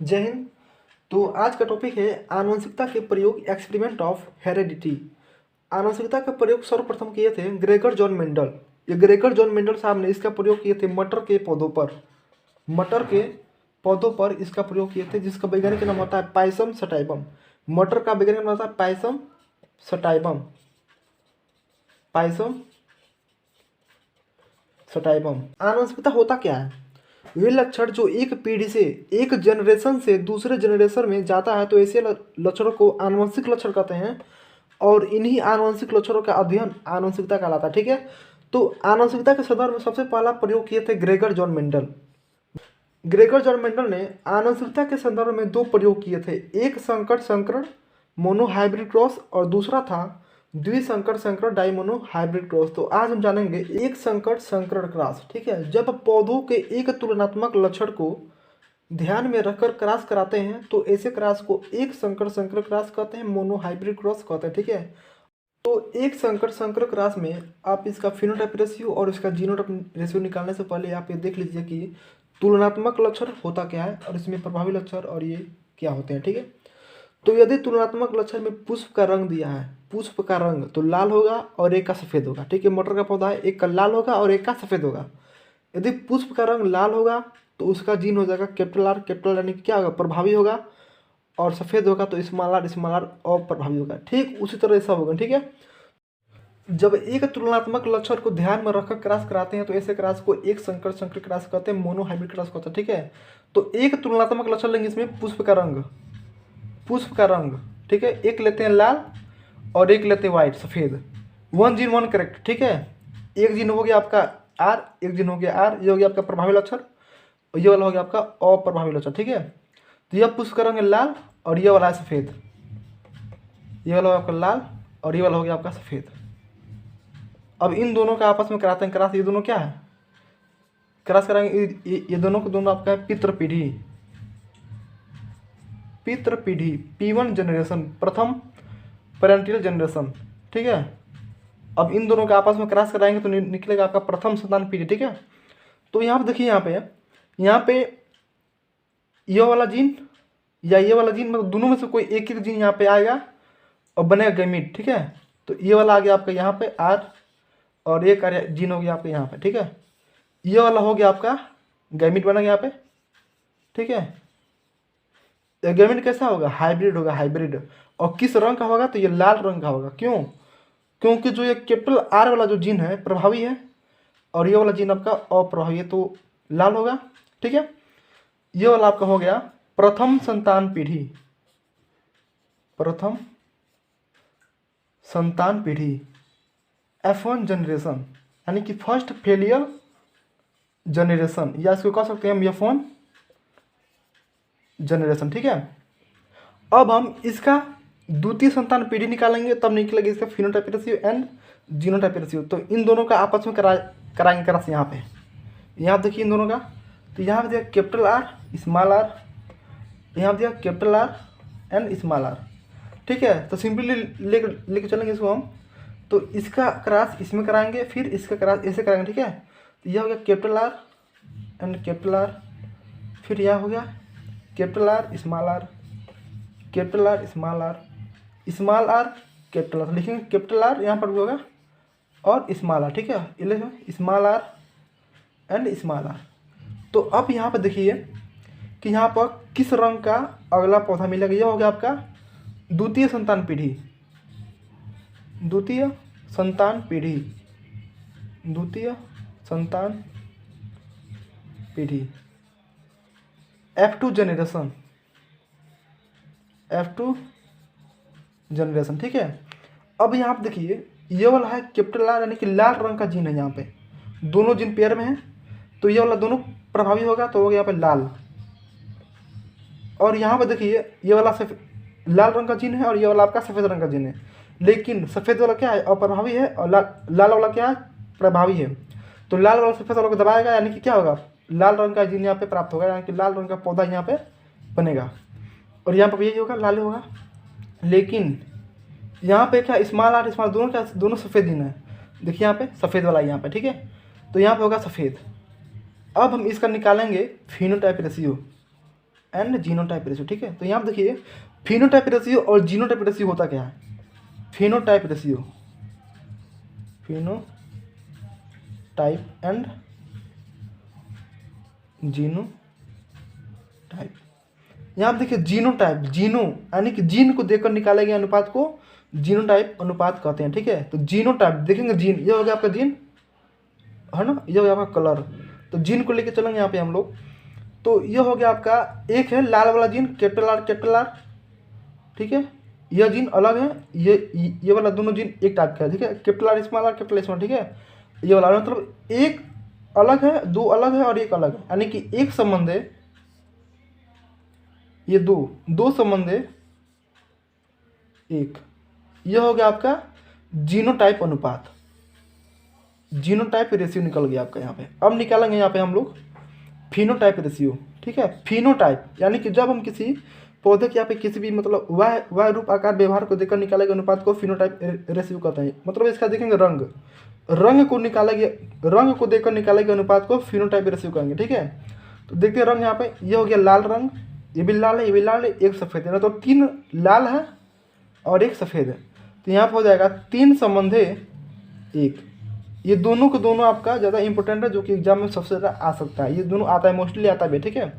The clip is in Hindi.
जय हिंद। तो आज का टॉपिक है आनुवंशिकता के प्रयोग, एक्सपेरिमेंट ऑफ हेरेडिटी। आनुवंशिकता का प्रयोग सर्वप्रथम किए थे ग्रेगर जॉन मेंडल। ये ग्रेगर जॉन मेंडल साहब ने इसका प्रयोग किए थे मटर के पौधों पर। मटर के पौधों पर इसका प्रयोग किए थे, जिसका वैज्ञानिक नाम होता है पाइसम सटाइबम। मटर का वैज्ञानिक नाम होता है पाइसम सटाइबम। पाइसम सटाइबम। आनुवंशिकता होता क्या है? वे लक्षण जो एक पीढ़ी से, एक जनरेशन से दूसरे जनरेशन में जाता है, तो ऐसे लक्षणों को आनुवंशिक लक्षण कहते हैं। और इन्हीं आनुवंशिक लक्षणों का अध्ययन आनुवंशिकता कहलाता है। ठीक है। तो आनुवंशिकता के संदर्भ में सबसे पहला प्रयोग किए थे Gregor John Mendel. Gregor John Mendel ने आनुवंशिकता के संदर्भ में दो प्रयोग किए थे, एक संकर संकरण मोनोहाइब्रिड क्रॉस और दूसरा था द्विसंकर संकरण डाइमोनो हाइब्रिड क्रॉस। तो आज हम जानेंगे एक संकर संकरण क्रॉस। ठीक है। जब पौधों के एक तुलनात्मक लक्षण को ध्यान में रखकर क्रॉस कराते हैं तो ऐसे क्रॉस को एक संकर संकरण क्रॉस कहते हैं, मोनो हाइब्रिड क्रॉस कहते हैं। ठीक है। तो एक संकर संकरण क्रॉस में आप इसका फिनोटाइप रेशियो और इसका जीनोटाइप रेशियो निकालने से पहले आप ये देख लीजिए कि तुलनात्मक लक्षण होता क्या है और इसमें प्रभावी लक्षण और ये क्या होते हैं। ठीक है। तो यदि तुलनात्मक लक्षण में पुष्प का रंग दिया है, पुष्प का रंग तो लाल होगा और एक का सफ़ेद होगा। ठीक है। मटर का पौधा है, एक का लाल होगा और एक का सफ़ेद होगा। यदि पुष्प का रंग लाल होगा तो उसका जीन हो जाएगा कैपिटल आर। कैपिटल यानी कि क्या होगा? प्रभावी होगा। और सफ़ेद होगा तो स्मॉल आर अप्रभावी होगा। ठीक उसी तरह ऐसा होगा। ठीक है। जब एक तुलनात्मक लक्षण को ध्यान में रखकर क्रॉस कराते हैं तो ऐसे क्रॉस को एक संकर संकर क्रॉस कहते हैं, मोनो हाइब्रिड क्रॉस कहते हैं। ठीक है। तो एक तुलनात्मक लक्षण लेंगे इसमें पुष्प का रंग, पुष्प का रंग। ठीक है। एक लेते हैं लाल और एक लेते हैं वाइट सफ़ेद। One gene one correct. ठीक है। एक जीन हो गया आपका आर, एक जीन हो गया आर, ये हो गया आपका प्रभावी लक्षण और ये वाला हो गया आपका अप्रभावी लक्षण। ठीक है। तो यह पुष्प का रंग है लाल और ये वाला है सफ़ेद। ये वाला आपका लाल और ये वाला हो गया आपका सफ़ेद। अब इन दोनों का आपस में कराते हैं क्रॉस। ये दोनों क्या है? क्रॉस कराएंगे ये दोनों को, दोनों आपका है पितृ पीढ़ी, पितृ पीढ़ी P1 जनरेशन, प्रथम पेरेंटियल जनरेशन। ठीक है। अब इन दोनों का आपस में क्रॉस कराएंगे तो निकलेगा आपका प्रथम संतान पीढ़ी। ठीक है। तो यहाँ पे देखिए, यहाँ पे ये वाला जीन या ये वाला जीन, मतलब दोनों में से कोई एक जीन यहाँ पे आएगा और बनेगा गैमीट। ठीक है। तो ये वाला आ गया आपका यहाँ पे आर और एक जीन हो गया आपका यहाँ पे। ठीक है। ये वाला हो गया आपका गैमीट बना यहाँ पे। ठीक है। गैमीट कैसा होगा? हाइब्रिड होगा, हाइब्रिड। और किस रंग का होगा? तो ये लाल रंग का होगा। क्यों? क्योंकि जो ये कैपिटल आर वाला जो जीन है प्रभावी है और ये वाला जीन आपका अप्रभावी है, तो लाल होगा। ठीक है। ये वाला आपका हो गया प्रथम संतान पीढ़ी, प्रथम संतान पीढ़ी F1 जनरेशन, यानी कि फर्स्ट फेलियर जनरेशन, या इसको कह सकते हैं हम F1 जनरेशन। ठीक है। अब हम इसका द्वितीय संतान पीढ़ी निकालेंगे, तब निकलेगी इसका phenotype ratio and genotype ratio. तो इन दोनों का आपस में कराएंगे क्रॉस। यहाँ पे यहाँ देखिए इन दोनों का, तो यहाँ पे दिया कैपिटल आर स्मॉल आर, यहाँ दिया capital R and small R. ठीक है। तो सिंपली लेके चलेंगे इसको हम। तो इसका क्रॉस इसमें कराएंगे, फिर इसका क्रॉस ऐसे कराएंगे। ठीक है। तो यह हो गया capital R and capital R, फिर यह हो गया capital R small R, capital R small R, small R capital R. लिखेंगे कैपिटल आर यहाँ पर भी होगा और स्मॉल आर। ठीक है। ये small R and small R. तो अब यहाँ पर देखिए कि यहाँ पर किस रंग का अगला पौधा मिलेगा। यह हो गया आपका द्वितीय संतान पीढ़ी, द्वितीय संतान पीढ़ी, द्वितीय संतान पीढ़ी F2 जनरेशन, F2 जनरेशन। ठीक है। अब यहाँ पे देखिए ये वाला है कैपिटल आर, यानी कि लाल रंग का जीन है। यहाँ पे दोनों जीन पेयर में है, तो ये वाला दोनों प्रभावी होगा, तो हो गया यहाँ पे लाल। और यहाँ पे देखिए ये वाला लाल रंग का जीन है और ये वाला आपका सफ़ेद रंग का जीन है, लेकिन सफ़ेद वाला क्या है? अप्रभावी है और लाल वाला क्या है? प्रभावी है। तो लाल वाला सफ़ेद वाला को दबाएगा, यानी कि क्या होगा? लाल रंग का जीन यहाँ पे प्राप्त होगा, यानी कि लाल रंग का पौधा यहाँ पे बनेगा। और यहाँ पर यही होगा, लाल होगा। लेकिन यहाँ पे क्या स्मॉल आर स्मॉल दोनों क्या? दोनों सफ़ेद जीन है। देखिए यहाँ पे सफ़ेद वाला यहाँ पे। ठीक है। तो यहाँ पे होगा सफ़ेद। अब हम इसका निकालेंगे phenotype ratio. And genotype ratio. ठीक है, तो यहाँ पर देखिए फिनोटाइप रेशियो और जीनोटाइप रेशियो होता क्या है। Phenotype ratio, phenotype and genotype. यहाँ पर देखिए जीनोटाइप, जीनो यानी कि जीन को देखकर निकाले गए अनुपात को जीनोटाइप अनुपात कहते हैं। ठीक है, तो जीनोटाइप देखेंगे, जीन ये हो गया आपका जीन है ना, ये हो गया आपका कलर, तो जीन को लेके चलेंगे यहाँ पे हम लोग। तो ये हो गया आपका, एक है लाल वाला जीन कैपिटल आर, ठीक है, यह जीन अलग है, ये वाला दोनों जीन एक टाइप का है। ठीक है, कैपिटल आर कैपिटल स्मॉल। ठीक है, ये वाला मतलब एक अलग है, दो अलग है और एक अलग है, यानी कि एक संबंध है, ये दो संबंध है एक। यह हो गया आपका जीनोटाइप अनुपात, जीनोटाइप रेशियो निकल गया आपका यहाँ पे। अब निकालेंगे यहाँ पे हम लोग फिनोटाइप रेशियो। ठीक है, फिनोटाइप यानी कि जब हम किसी पौधे के यहाँ पे किसी भी मतलब वह रूप आकार व्यवहार को देखकर निकाले गए अनुपात को फिनोटाइप रेशियो कहते हैं। मतलब इसका देखेंगे रंग को निकालेंगे, रंग को देखकर निकाले गए अनुपात को फिनोटाइप रेशियो कहेंगे। ठीक है, तो देखते हैं रंग यहाँ पे, ये हो गया लाल रंग, ये भी लाल है, ये भी लाल है, एक सफ़ेद है ना, तो 3 लाल है और एक सफ़ेद है, तो यहाँ पर हो जाएगा 3 संबंध है एक। ये दोनों को दोनों आपका ज़्यादा इंपॉर्टेंट है, जो कि एग्जाम में सबसे ज़्यादा आ सकता है, ये दोनों आता है, मोस्टली आता है। ठीक है।